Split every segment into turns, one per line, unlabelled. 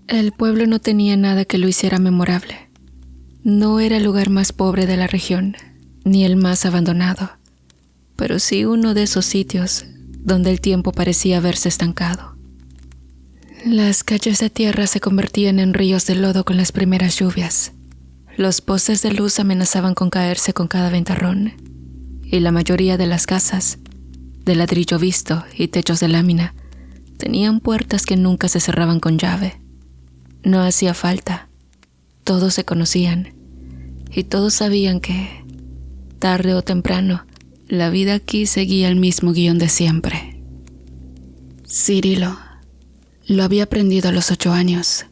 El pueblo no tenía nada que lo hiciera memorable. No era el lugar más pobre de la región, ni el más abandonado, pero sí uno de esos sitios donde el tiempo parecía haberse estancado. Las calles de tierra se convertían en ríos de lodo con las primeras lluvias. Los postes de luz amenazaban con caerse con cada ventarrón, y la mayoría de las casas, de ladrillo visto y techos de lámina, tenían puertas que nunca se cerraban con llave. No hacía falta. Todos se conocían, y todos sabían que, tarde o temprano, la vida aquí seguía el mismo guión de siempre. Cirilo lo había aprendido a los 8 años,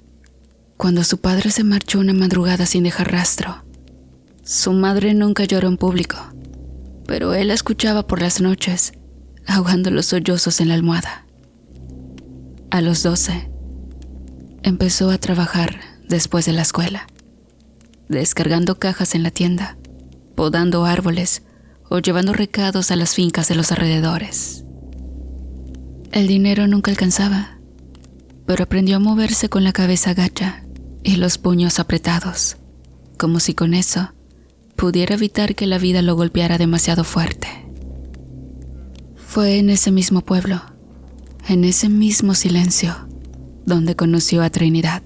cuando su padre se marchó una madrugada sin dejar rastro. Su madre nunca lloró en público, pero él la escuchaba por las noches, ahogando los sollozos en la almohada. A los 12, empezó a trabajar después de la escuela, descargando cajas en la tienda, podando árboles o llevando recados a las fincas de los alrededores. El dinero nunca alcanzaba, pero aprendió a moverse con la cabeza gacha y los puños apretados, como si con eso pudiera evitar que la vida lo golpeara demasiado fuerte. Fue en ese mismo pueblo, en ese mismo silencio, donde conoció a Trinidad.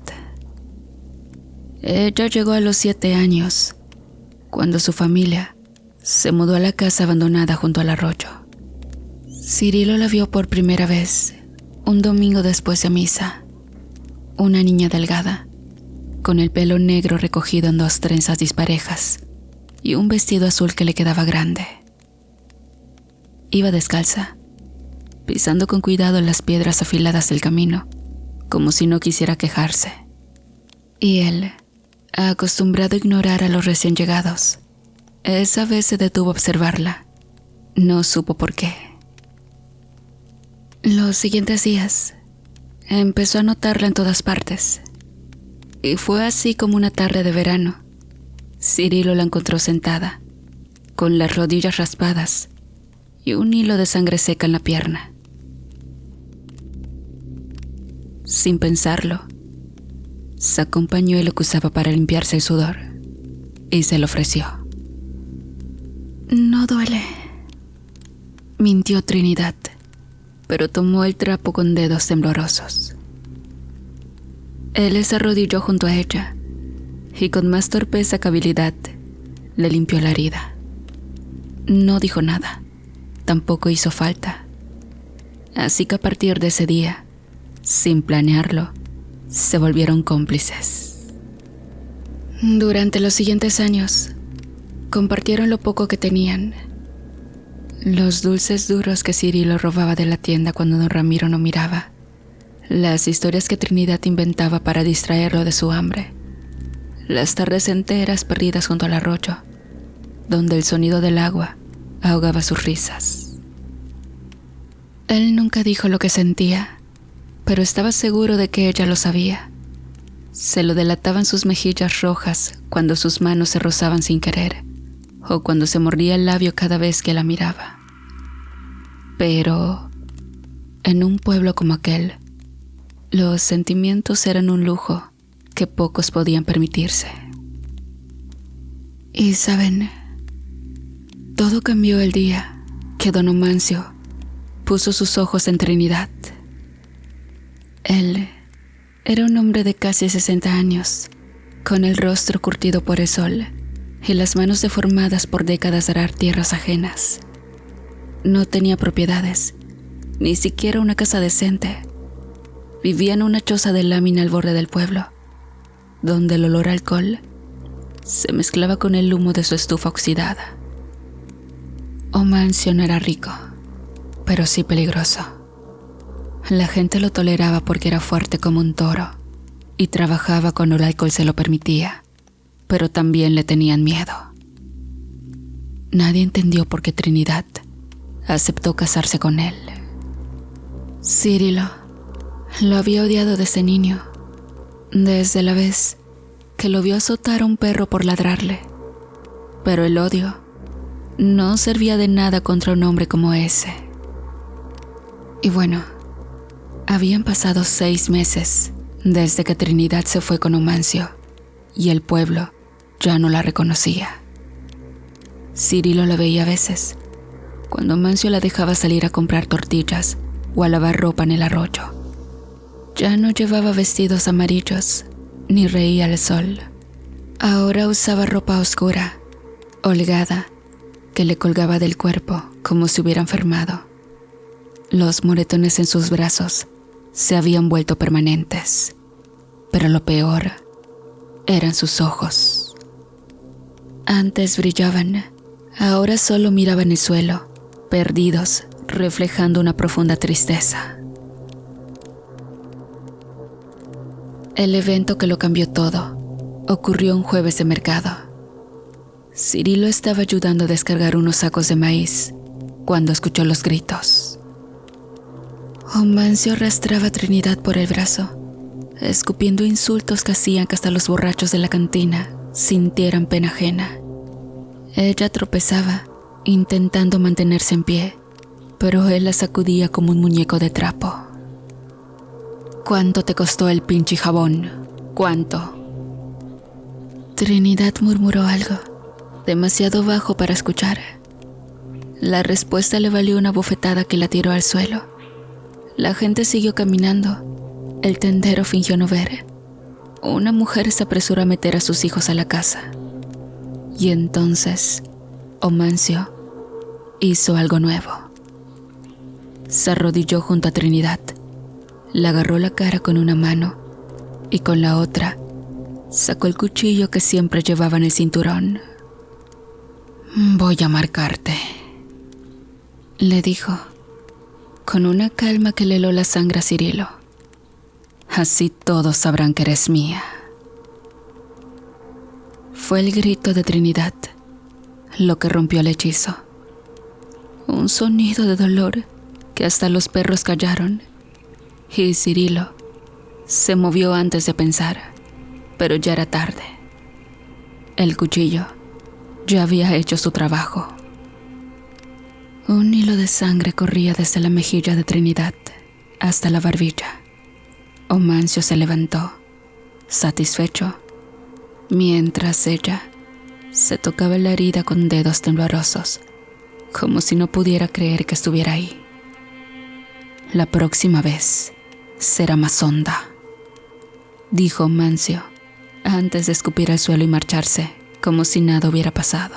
Ella llegó a los 7 años, cuando su familia se mudó a la casa abandonada junto al arroyo. Cirilo la vio por primera vez un domingo después de misa. Una niña delgada, con el pelo negro recogido en 2 trenzas disparejas y un vestido azul que le quedaba grande. Iba descalza, pisando con cuidado las piedras afiladas del camino, como si no quisiera quejarse. Y él, acostumbrado a ignorar a los recién llegados, esa vez se detuvo a observarla. No supo por qué. Los siguientes días, empezó a notarla en todas partes. Y fue así como una tarde de verano, Cirilo la encontró sentada, con las rodillas raspadas y un hilo de sangre seca en la pierna. Sin pensarlo, sacó un pañuelo que usaba para limpiarse el sudor y se lo ofreció. «No duele», mintió Trinidad, pero tomó el trapo con dedos temblorosos. Él se arrodilló junto a ella y con más torpeza que habilidad le limpió la herida. No dijo nada, tampoco hizo falta. Así que a partir de ese día, sin planearlo, se volvieron cómplices. Durante los siguientes años, compartieron lo poco que tenían. Los dulces duros que Cirilo robaba de la tienda cuando don Ramiro no miraba. Las historias que Trinidad inventaba para distraerlo de su hambre. Las tardes enteras perdidas junto al arroyo, donde el sonido del agua ahogaba sus risas. Él nunca dijo lo que sentía, pero estaba seguro de que ella lo sabía. Se lo delataban sus mejillas rojas cuando sus manos se rozaban sin querer, o cuando se mordía el labio cada vez que la miraba. Pero, en un pueblo como aquel, los sentimientos eran un lujo que pocos podían permitirse. Y saben, todo cambió el día que don Omancio puso sus ojos en Trinidad. Él era un hombre de casi 60 años, con el rostro curtido por el sol y las manos deformadas por décadas de arar tierras ajenas. No tenía propiedades, ni siquiera una casa decente. Vivía en una choza de lámina al borde del pueblo, donde el olor a alcohol se mezclaba con el humo de su estufa oxidada. Omancio no era rico, pero sí peligroso. La gente lo toleraba porque era fuerte como un toro y trabajaba cuando el alcohol se lo permitía, pero también le tenían miedo. Nadie entendió por qué Trinidad aceptó casarse con él. Cirilo lo había odiado desde niño, desde la vez que lo vio azotar a un perro por ladrarle. Pero el odio no servía de nada contra un hombre como ese. Y bueno, habían pasado 6 meses desde que Trinidad se fue con Omancio y el pueblo ya no la reconocía. Cirilo la veía a veces, cuando Omancio la dejaba salir a comprar tortillas o a lavar ropa en el arroyo. Ya no llevaba vestidos amarillos, ni reía al sol. Ahora usaba ropa oscura, holgada, que le colgaba del cuerpo como si hubiera enfermado. Los moretones en sus brazos se habían vuelto permanentes, pero lo peor eran sus ojos. Antes brillaban, ahora solo miraban el suelo, perdidos, reflejando una profunda tristeza. El evento que lo cambió todo ocurrió un jueves de mercado. Cirilo estaba ayudando a descargar unos sacos de maíz cuando escuchó los gritos. Omancio arrastraba a Trinidad por el brazo, escupiendo insultos que hacían que hasta los borrachos de la cantina sintieran pena ajena. Ella tropezaba, intentando mantenerse en pie, pero él la sacudía como un muñeco de trapo. ¿Cuánto te costó el pinche jabón? ¿Cuánto? Trinidad murmuró algo, demasiado bajo para escuchar. La respuesta le valió una bofetada que la tiró al suelo. La gente siguió caminando. El tendero fingió no ver. Una mujer se apresuró a meter a sus hijos a la casa. Y entonces, Omancio hizo algo nuevo. Se arrodilló junto a Trinidad, le agarró la cara con una mano y con la otra sacó el cuchillo que siempre llevaba en el cinturón. «Voy a marcarte», le dijo, con una calma que le heló la sangre a Cirilo. «Así todos sabrán que eres mía». Fue el grito de Trinidad lo que rompió el hechizo. Un sonido de dolor que hasta los perros callaron. Y Cirilo se movió antes de pensar, pero ya era tarde. El cuchillo ya había hecho su trabajo. Un hilo de sangre corría desde la mejilla de Trinidad hasta la barbilla. Omancio se levantó, satisfecho, mientras ella se tocaba la herida con dedos temblorosos, como si no pudiera creer que estuviera ahí. «La próxima vez será más honda», dijo Omancio, antes de escupir al suelo y marcharse, como si nada hubiera pasado.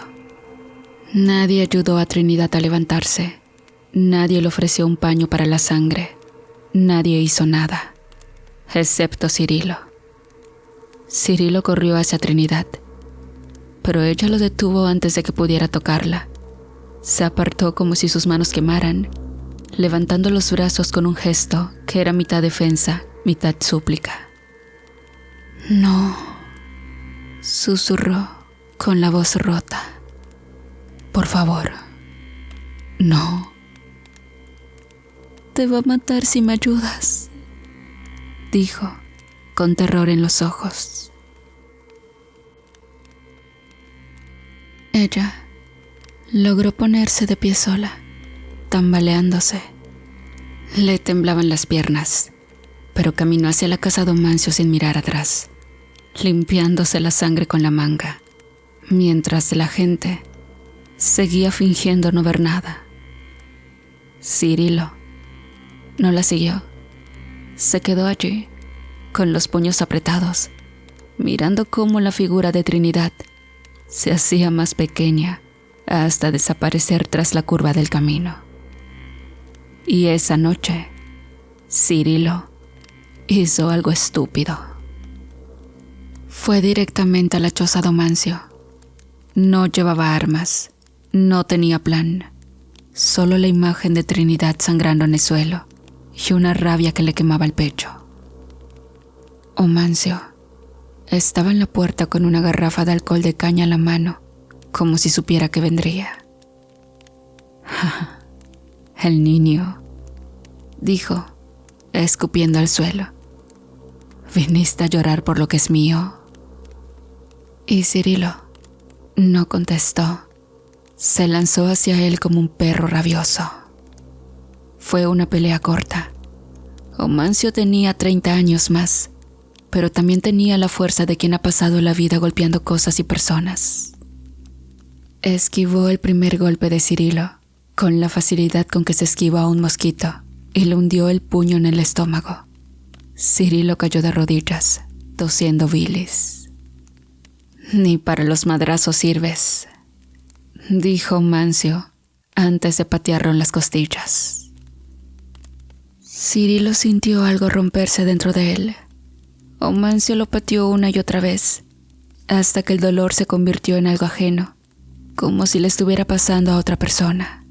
Nadie ayudó a Trinidad a levantarse, nadie le ofreció un paño para la sangre, nadie hizo nada, excepto Cirilo. Cirilo corrió hacia Trinidad, pero ella lo detuvo antes de que pudiera tocarla. Se apartó como si sus manos quemaran, levantando los brazos con un gesto que era mitad defensa, mitad súplica. «No», susurró con la voz rota. «Por favor, no. Te va a matar si me ayudas», dijo, con terror en los ojos. Ella logró ponerse de pie sola, tambaleándose. Le temblaban las piernas, pero caminó hacia la casa de Omancio sin mirar atrás, limpiándose la sangre con la manga, mientras la gente seguía fingiendo no ver nada. Cirilo no la siguió. Se quedó allí, con los puños apretados, mirando cómo la figura de Trinidad se hacía más pequeña hasta desaparecer tras la curva del camino. Y esa noche, Cirilo hizo algo estúpido. Fue directamente a la choza de Omancio. No llevaba armas, no tenía plan, solo la imagen de Trinidad sangrando en el suelo y una rabia que le quemaba el pecho. Omancio estaba en la puerta con una garrafa de alcohol de caña en la mano, como si supiera que vendría. «El niño», dijo, escupiendo al suelo. «¿Viniste a llorar por lo que es mío?» Y Cirilo no contestó. Se lanzó hacia él como un perro rabioso. Fue una pelea corta. Omancio tenía 30 años más pero también tenía la fuerza de quien ha pasado la vida golpeando cosas y personas. Esquivó el primer golpe de Cirilo, con la facilidad con que se esquiva a un mosquito, y le hundió el puño en el estómago. Cirilo cayó de rodillas, tosiendo bilis. «Ni para los madrazos sirves», dijo Mancio, antes de patearlo en las costillas. Cirilo sintió algo romperse dentro de él. Mancio lo pateó una y otra vez, hasta que el dolor se convirtió en algo ajeno, como si le estuviera pasando a otra persona.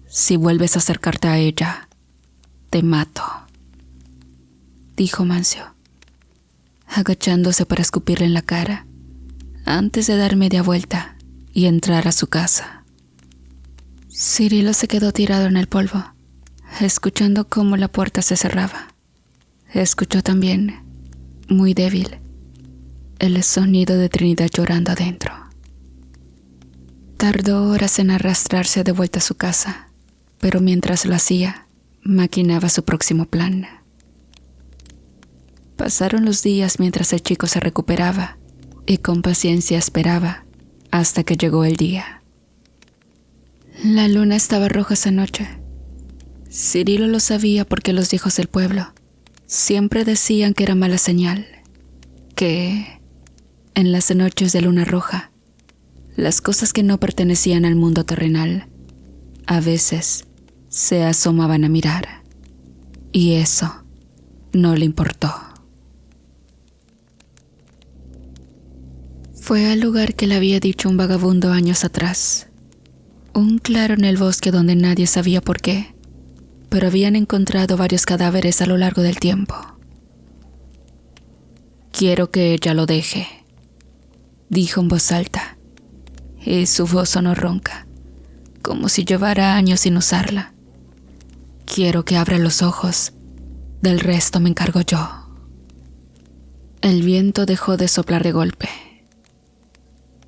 «Si vuelves a acercarte a ella, te mato», dijo Mancio, agachándose para escupirle en la cara, antes de dar media vuelta y entrar a su casa. Cirilo se quedó tirado en el polvo, escuchando cómo la puerta se cerraba. Escuchó también, muy débil, el sonido de Trinidad llorando adentro. Tardó horas en arrastrarse de vuelta a su casa, pero mientras lo hacía, maquinaba su próximo plan. Pasaron los días mientras el chico se recuperaba y con paciencia esperaba hasta que llegó el día. La luna estaba roja esa noche. Cirilo lo sabía porque los viejos del pueblo siempre decían que era mala señal, que en las noches de luna roja, las cosas que no pertenecían al mundo terrenal a veces se asomaban a mirar, y eso no le importó. Fue al lugar que le había dicho un vagabundo años atrás, un claro en el bosque donde nadie sabía por qué, pero habían encontrado varios cadáveres a lo largo del tiempo. «Quiero que ella lo deje», dijo en voz alta, y su voz sonó ronca, como si llevara años sin usarla. «Quiero que abra los ojos, del resto me encargo yo». El viento dejó de soplar de golpe.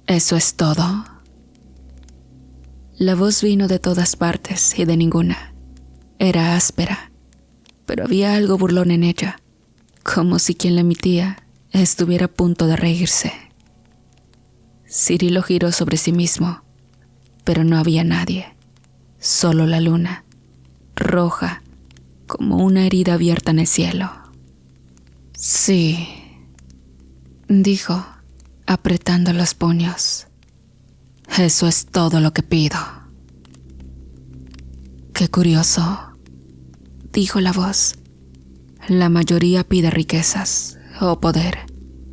«¿Eso es todo?». La voz vino de todas partes y de ninguna. Era áspera, pero había algo burlón en ella, como si quien la emitía estuviera a punto de reírse. Cirilo giró sobre sí mismo, pero no había nadie, solo la luna, roja, como una herida abierta en el cielo. «Sí», dijo, apretando los puños. «Eso es todo lo que pido». «Qué curioso», dijo la voz. «La mayoría pide riquezas, o poder,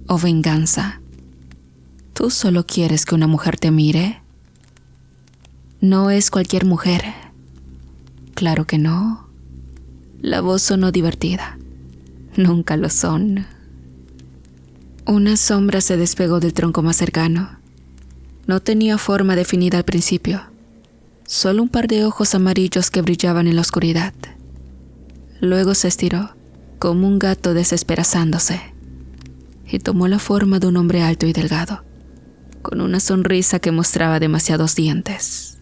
o venganza. ¿Tú solo quieres que una mujer te mire? No es cualquier mujer». «Claro que no». La voz sonó divertida. «Nunca lo son». Una sombra se despegó del tronco más cercano. No tenía forma definida al principio, solo un par de ojos amarillos que brillaban en la oscuridad. Luego se estiró, como un gato desesperazándose, y tomó la forma de un hombre alto y delgado, con una sonrisa que mostraba demasiados dientes.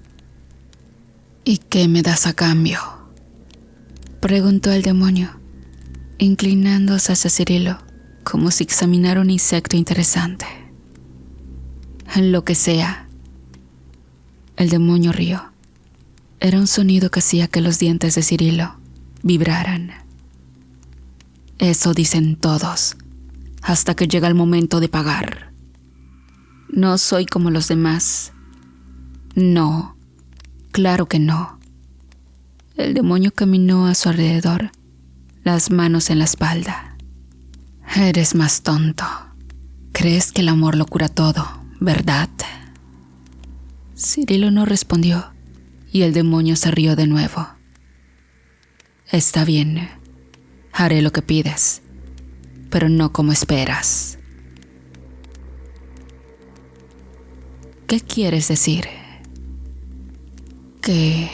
«¿Y qué me das a cambio?», preguntó el demonio, inclinándose hacia Cirilo, como si examinara un insecto interesante. «Lo que sea». El demonio rió. Era un sonido que hacía que los dientes de Cirilo vibraran. «Eso dicen todos, hasta que llega el momento de pagar. No soy como los demás. No, claro que no». El demonio caminó a su alrededor, las manos en la espalda. «Eres más tonto. Crees que el amor lo cura todo, ¿verdad?». Cirilo no respondió, y el demonio se rió de nuevo. «Está bien, haré lo que pides, pero no como esperas». «¿Qué quieres decir?». «Que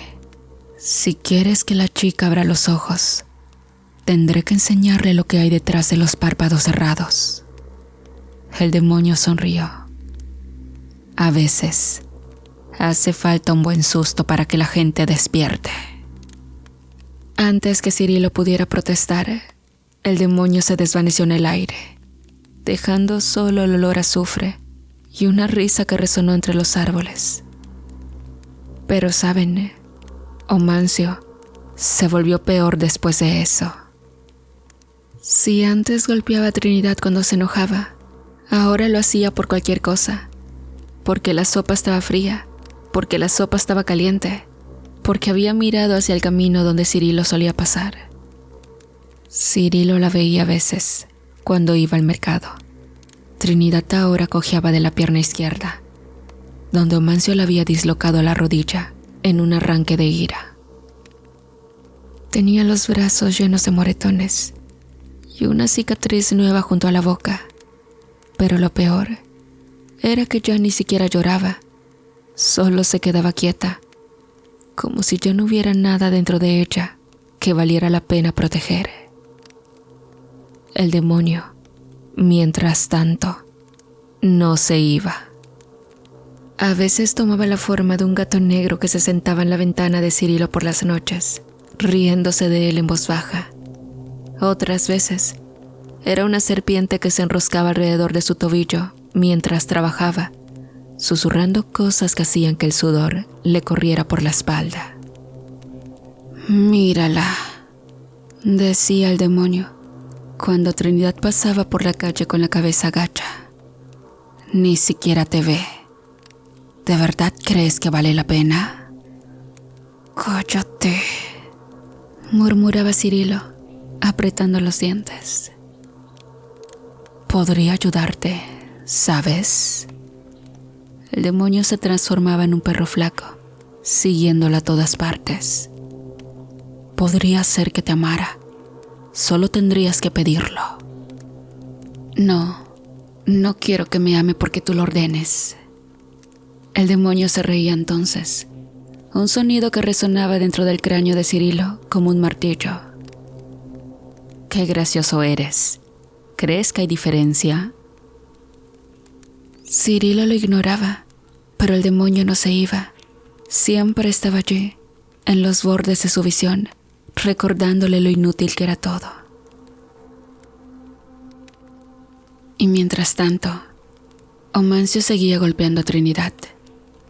si quieres que la chica abra los ojos, tendré que enseñarle lo que hay detrás de los párpados cerrados». El demonio sonrió. «A veces hace falta un buen susto para que la gente despierte». Antes que Cirilo pudiera protestar, El demonio se desvaneció en el aire, dejando solo el olor a azufre y una risa que resonó entre los árboles. Pero saben, Omancio se volvió peor después de eso. Si antes golpeaba a Trinidad cuando se enojaba, ahora lo hacía por cualquier cosa. Porque la sopa estaba fría, porque la sopa estaba caliente, porque había mirado hacia el camino donde Cirilo solía pasar. Cirilo la veía a veces, cuando iba al mercado. Trinidad ahora cojeaba de la pierna izquierda, donde Omancio le había dislocado la rodilla en un arranque de ira. Tenía los brazos llenos de moretones y una cicatriz nueva junto a la boca, pero lo peor era que ya ni siquiera lloraba, solo se quedaba quieta, como si ya no hubiera nada dentro de ella que valiera la pena proteger. El demonio, mientras tanto, no se iba. A veces tomaba la forma de un gato negro que se sentaba en la ventana de Cirilo por las noches, riéndose de él en voz baja. Otras veces, era una serpiente que se enroscaba alrededor de su tobillo mientras trabajaba, susurrando cosas que hacían que el sudor le corriera por la espalda. «Mírala», decía el demonio, cuando Trinidad pasaba por la calle con la cabeza gacha. «Ni siquiera te ve. ¿De verdad crees que vale la pena?» «Cállate», murmuraba Cirilo, apretando los dientes. «Podría ayudarte, ¿sabes?» El demonio se transformaba en un perro flaco, siguiéndola a todas partes. «Podría ser que te amara. Solo tendrías que pedirlo». No quiero que me ame porque tú lo ordenes». El demonio se reía entonces, un sonido que resonaba dentro del cráneo de Cirilo como un martillo. «Qué gracioso eres. ¿Crees que hay diferencia?» Cirilo lo ignoraba, pero el demonio no se iba. Siempre estaba allí, en los bordes de su visión, recordándole lo inútil que era todo. Y mientras tanto, Omancio seguía golpeando a Trinidad,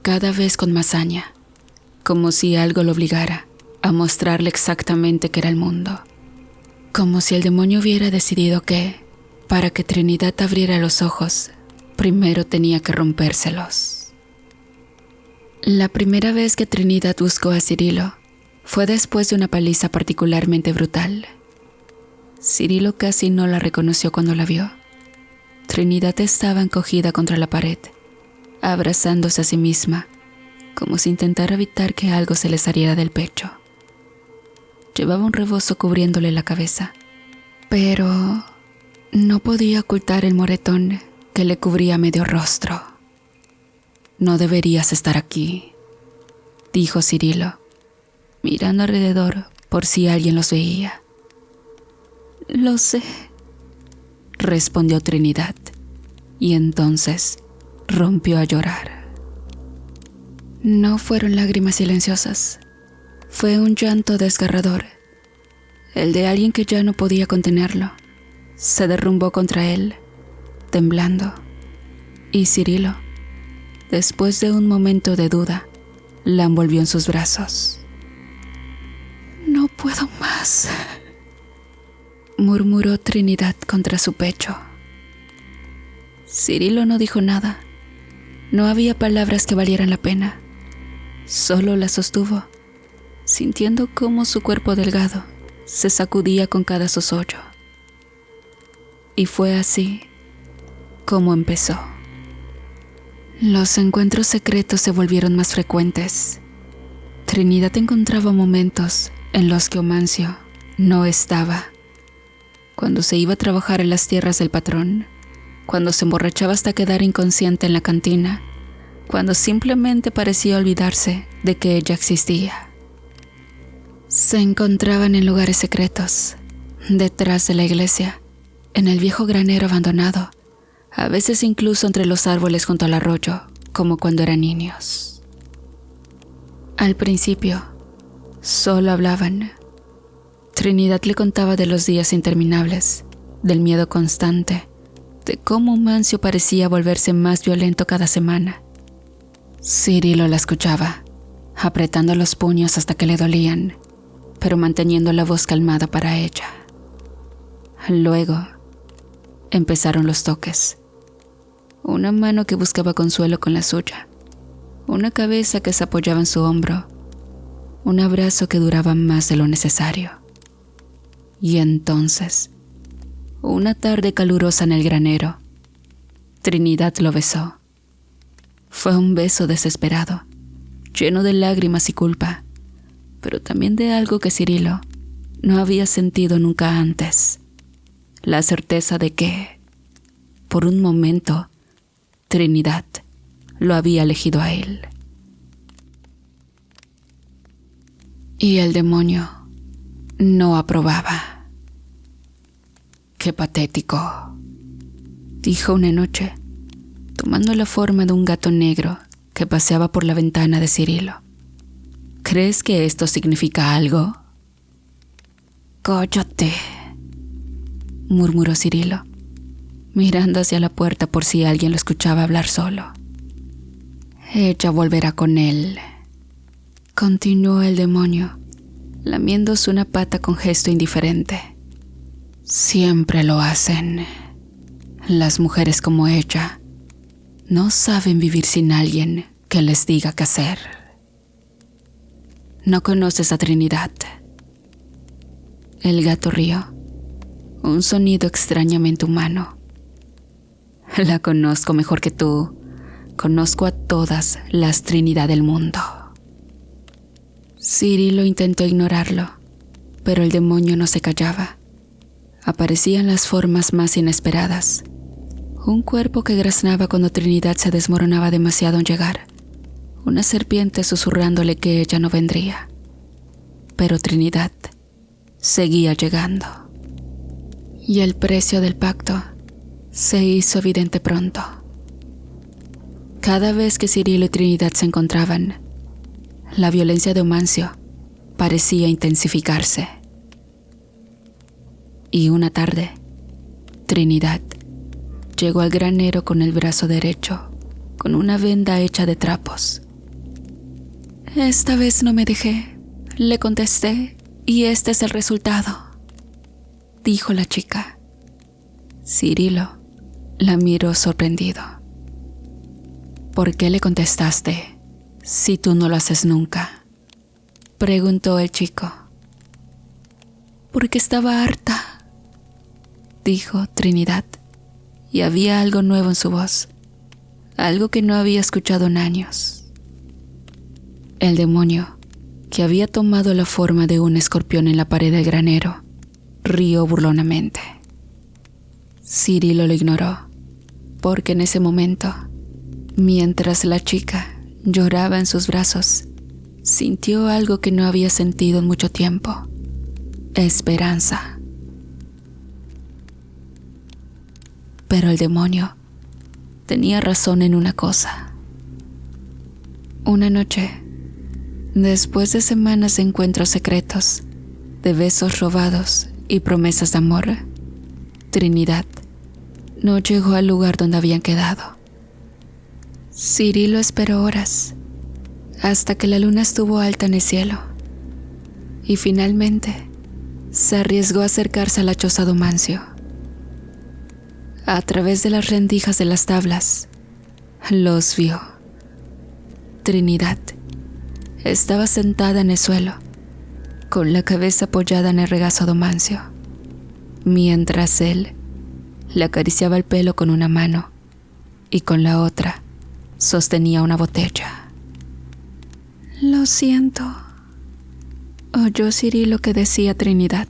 cada vez con más saña, como si algo lo obligara a mostrarle exactamente qué era el mundo. Como si el demonio hubiera decidido que, para que Trinidad abriera los ojos, primero tenía que rompérselos. La primera vez que Trinidad buscó a Cirilo fue después de una paliza particularmente brutal. Cirilo casi no la reconoció cuando la vio. Trinidad estaba encogida contra la pared, abrazándose a sí misma, como si intentara evitar que algo se le saliera del pecho. Llevaba un rebozo cubriéndole la cabeza, pero no podía ocultar el moretón que le cubría medio rostro. «No deberías estar aquí», dijo Cirilo, mirando alrededor por si alguien los veía. «Lo sé», respondió Trinidad, y entonces rompió a llorar. No fueron lágrimas silenciosas, fue un llanto desgarrador, el de alguien que ya no podía contenerlo. Se derrumbó contra él, temblando, y Cirilo, después de un momento de duda, la envolvió en sus brazos. «No puedo más», murmuró Trinidad contra su pecho. Cirilo no dijo nada. No había palabras que valieran la pena. Solo la sostuvo, sintiendo cómo su cuerpo delgado se sacudía con cada zozollo. Y fue así como empezó. Los encuentros secretos se volvieron más frecuentes. Trinidad encontraba momentos en los que Omancio no estaba. Cuando se iba a trabajar en las tierras del patrón, cuando se emborrachaba hasta quedar inconsciente en la cantina, cuando simplemente parecía olvidarse de que ella existía. Se encontraban en lugares secretos, detrás de la iglesia, en el viejo granero abandonado, a veces incluso entre los árboles junto al arroyo, como cuando eran niños. Al principio, solo hablaban. Trinidad le contaba de los días interminables, del miedo constante, de cómo Mancio parecía volverse más violento cada semana. Cirilo la escuchaba, apretando los puños hasta que le dolían, pero manteniendo la voz calmada para ella. Luego empezaron los toques. Una mano que buscaba consuelo con la suya, una cabeza que se apoyaba en su hombro, un abrazo que duraba más de lo necesario. Y entonces, una tarde calurosa en el granero, Trinidad lo besó. Fue un beso desesperado, lleno de lágrimas y culpa, pero también de algo que Cirilo no había sentido nunca antes: la certeza de que, por un momento, Trinidad lo había elegido a él. Y el demonio no aprobaba. «Qué patético», dijo una noche, tomando la forma de un gato negro que paseaba por la ventana de Cirilo. «¿Crees que esto significa algo?» «Cállate», murmuró Cirilo, mirando hacia la puerta por si alguien lo escuchaba hablar solo. «Ella volverá con él», continuó el demonio, lamiéndose una pata con gesto indiferente. «Siempre lo hacen. Las mujeres como ella no saben vivir sin alguien que les diga qué hacer. No conoces a Trinidad». El gato rió, un sonido extrañamente humano. «La conozco mejor que tú. Conozco a todas las Trinidad del mundo». Cirilo intentó ignorarlo, pero el demonio no se callaba. Aparecían las formas más inesperadas. Un cuerpo que graznaba cuando Trinidad se desmoronaba demasiado en llegar. Una serpiente susurrándole que ella no vendría. Pero Trinidad seguía llegando. Y el precio del pacto se hizo evidente pronto. Cada vez que Cirilo y Trinidad se encontraban, la violencia de Omancio parecía intensificarse. Y una tarde, Trinidad llegó al granero con el brazo derecho, con una venda hecha de trapos. «Esta vez no me dejé», le contesté, «y este es el resultado», dijo la chica. Cirilo la miró sorprendido. «¿Por qué le contestaste si tú no lo haces nunca?», preguntó el chico. «Porque estaba harta», dijo Trinidad, y había algo nuevo en su voz, algo que no había escuchado en años. El demonio, que había tomado la forma de un escorpión en la pared del granero, rió burlonamente. Cirilo lo ignoró, porque en ese momento, mientras la chica lloraba en sus brazos, sintió algo que no había sentido en mucho tiempo: esperanza. Pero el demonio tenía razón en una cosa. Una noche, después de semanas de encuentros secretos, de besos robados y promesas de amor, Trinidad no llegó al lugar donde habían quedado. Cirilo esperó horas, hasta que la luna estuvo alta en el cielo, y finalmente se arriesgó a acercarse a la choza de Omancio. A través de las rendijas de las tablas, los vio. Trinidad estaba sentada en el suelo, con la cabeza apoyada en el regazo de Omancio, mientras él le acariciaba el pelo con una mano y con la otra sostenía una botella. «Lo siento», oyó Cirilo que decía Trinidad.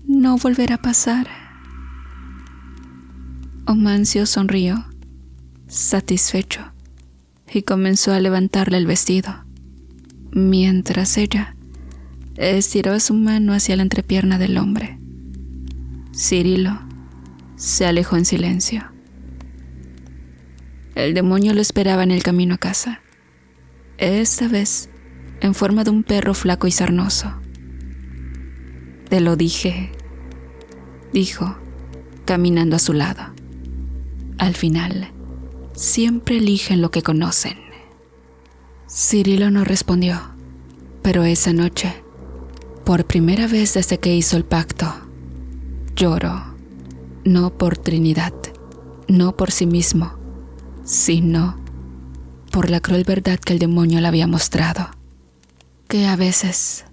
«No volverá a pasar». Omancio sonrió, satisfecho, y comenzó a levantarle el vestido, mientras ella estiraba su mano hacia la entrepierna del hombre. Cirilo se alejó en silencio. El demonio lo esperaba en el camino a casa, esta vez en forma de un perro flaco y sarnoso. Te lo dije, dijo, caminando a su lado. Al final, siempre eligen lo que conocen. Cirilo no respondió, pero esa noche, por primera vez desde que hizo el pacto, lloró, no por Trinidad, no por sí mismo, sino por la cruel verdad que el demonio le había mostrado, que a veces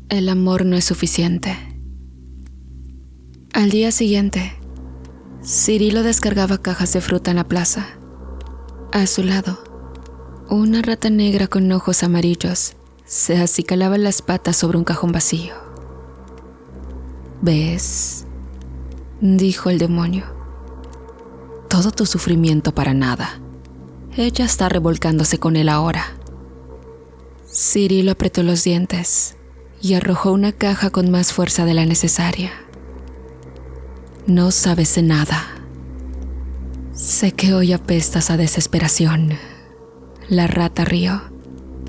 el amor no es suficiente. Al día siguiente, Cirilo descargaba cajas de fruta en la plaza. A su lado, una rata negra con ojos amarillos se acicalaba las patas sobre un cajón vacío. ¿Ves?, dijo el demonio. Todo tu sufrimiento para nada. Ella está revolcándose con él ahora. Cirilo apretó los dientes y arrojó una caja con más fuerza de la necesaria. No sabes de nada. Sé que hoy apestas a desesperación. La rata rió.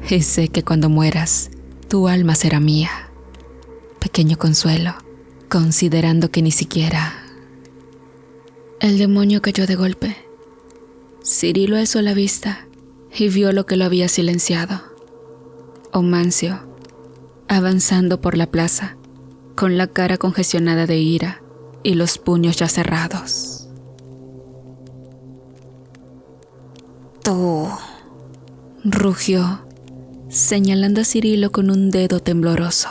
Y sé que cuando mueras, tu alma será mía. Pequeño consuelo, considerando que ni siquiera... El demonio cayó de golpe. Cirilo alzó la vista y vio lo que lo había silenciado. Omancio, avanzando por la plaza, con la cara congestionada de ira y los puños ya cerrados. Tú, rugió, señalando a Cirilo con un dedo tembloroso.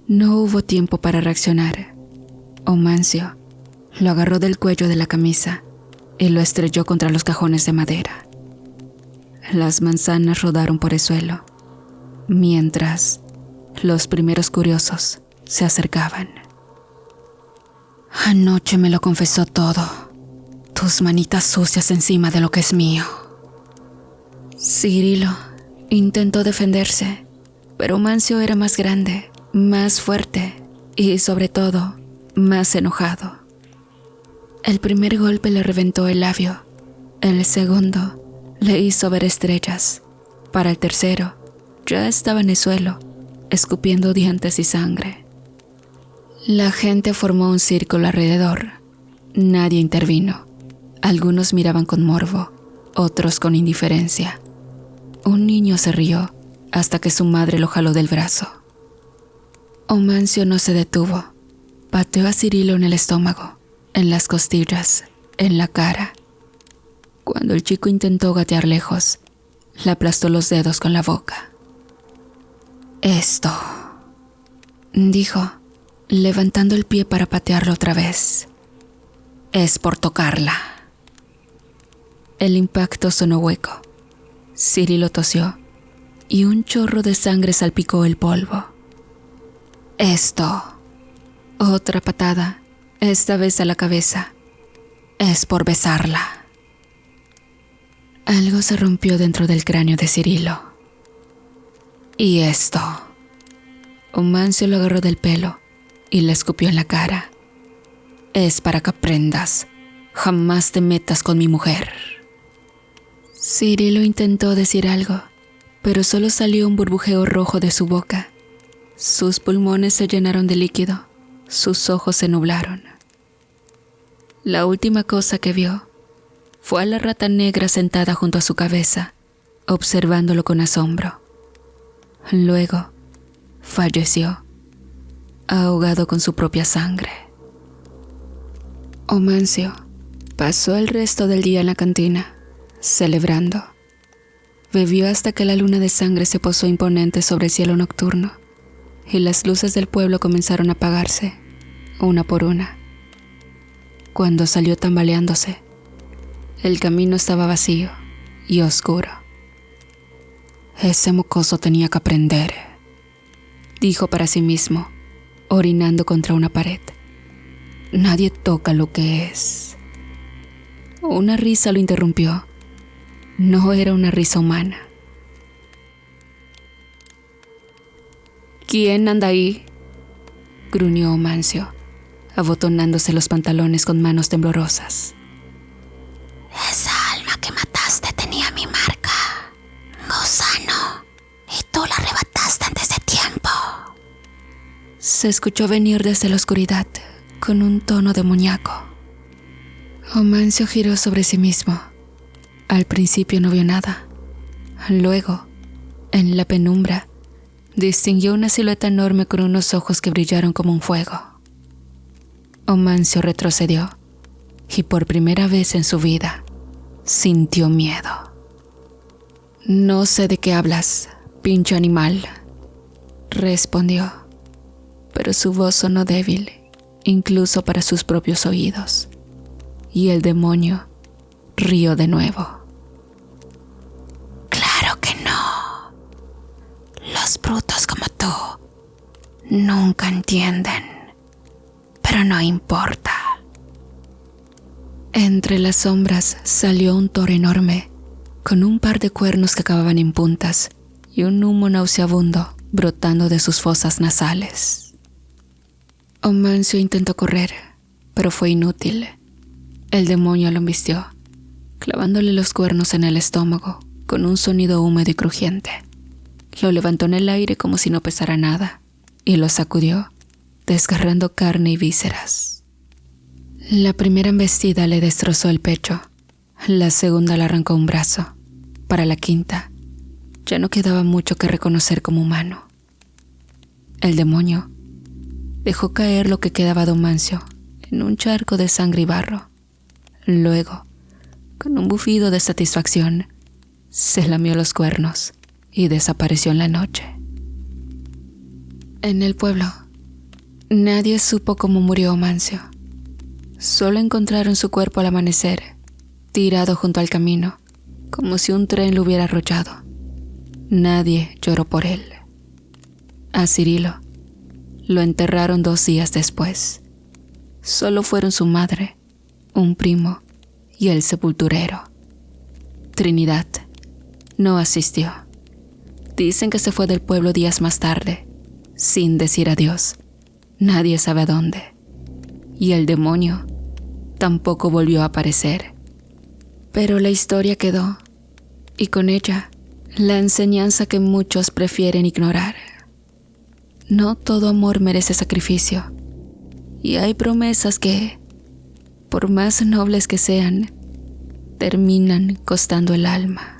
No hubo tiempo para reaccionar. Omancio lo agarró del cuello de la camisa y lo estrelló contra los cajones de madera. Las manzanas rodaron por el suelo, mientras los primeros curiosos se acercaban. Anoche me lo confesó todo. Tus manitas sucias encima de lo que es mío. Cirilo intentó defenderse, pero Mancio era más grande, más fuerte y, sobre todo, más enojado. El primer golpe le reventó el labio. El segundo le hizo ver estrellas. Para el tercero, ya estaba en el suelo, escupiendo dientes y sangre. La gente formó un círculo alrededor. Nadie intervino. Algunos miraban con morbo, otros con indiferencia. Un niño se rió hasta que su madre lo jaló del brazo. Omancio no se detuvo. Pateó a Cirilo en el estómago, en las costillas, en la cara. Cuando el chico intentó gatear lejos, le aplastó los dedos con la boca. Esto, dijo, levantando el pie para patearlo otra vez, es por tocarla. El impacto sonó hueco. Cirilo tosió y un chorro de sangre salpicó el polvo. Esto, otra patada, esta vez a la cabeza, es por besarla. Algo se rompió dentro del cráneo de Cirilo. Y esto. Omancio lo agarró del pelo y le escupió en la cara. Es para que aprendas. Jamás te metas con mi mujer. Cirilo intentó decir algo, pero solo salió un burbujeo rojo de su boca. Sus pulmones se llenaron de líquido, sus ojos se nublaron. La última cosa que vio fue a la rata negra sentada junto a su cabeza, observándolo con asombro. Luego, falleció, ahogado con su propia sangre. Omancio pasó el resto del día en la cantina, celebrando. Bebió hasta que la luna de sangre se posó imponente sobre el cielo nocturno y las luces del pueblo comenzaron a apagarse, una por una. Cuando salió tambaleándose, el camino estaba vacío y oscuro. Ese mocoso tenía que aprender, dijo para sí mismo, orinando contra una pared. Nadie toca lo que es. Una risa lo interrumpió. No era una risa humana. ¿Quién anda ahí?, gruñó Omancio, abotonándose los pantalones con manos temblorosas.
Esa alma que mataste tenía mi marca, gusano, y tú la arrebataste antes de tiempo.
se escuchó venir desde la oscuridad con un tono demoníaco. Omancio giró sobre sí mismo. Al principio no vio nada. Luego, en la penumbra, distinguió una silueta enorme con unos ojos que brillaron como un fuego. Omancio retrocedió y por primera vez en su vida sintió miedo. «No sé de qué hablas, pinche animal», respondió, pero su voz sonó débil, incluso para sus propios oídos, y el demonio rió de nuevo.
Claro que no. Los brutos como tú nunca entienden, pero no importa.
Entre las sombras salió un toro enorme, con un par de cuernos que acababan en puntas y un humo nauseabundo brotando de sus fosas nasales. Omancio intentó correr, pero fue inútil. El demonio lo embistió, clavándole los cuernos en el estómago con un sonido húmedo y crujiente. Lo levantó en el aire como si no pesara nada y lo sacudió, desgarrando carne y vísceras. La primera embestida le destrozó el pecho, la segunda le arrancó un brazo. Para la quinta, ya no quedaba mucho que reconocer como humano. El demonio dejó caer lo que quedaba de Omancio en un charco de sangre y barro. Luego, con un bufido de satisfacción, se lamió los cuernos y desapareció en la noche. En el pueblo, nadie supo cómo murió Omancio. Solo encontraron su cuerpo al amanecer, tirado junto al camino, como si un tren lo hubiera arrollado. Nadie lloró por él. A Cirilo lo enterraron 2 días después. Solo fueron su madre, un primo y el sepulturero. Trinidad no asistió. Dicen que se fue del pueblo días más tarde, sin decir adiós. Nadie sabe a dónde. Y el demonio tampoco volvió a aparecer. Pero la historia quedó, y con ella la enseñanza que muchos prefieren ignorar. No todo amor merece sacrificio, y hay promesas que, por más nobles que sean, terminan costando el alma.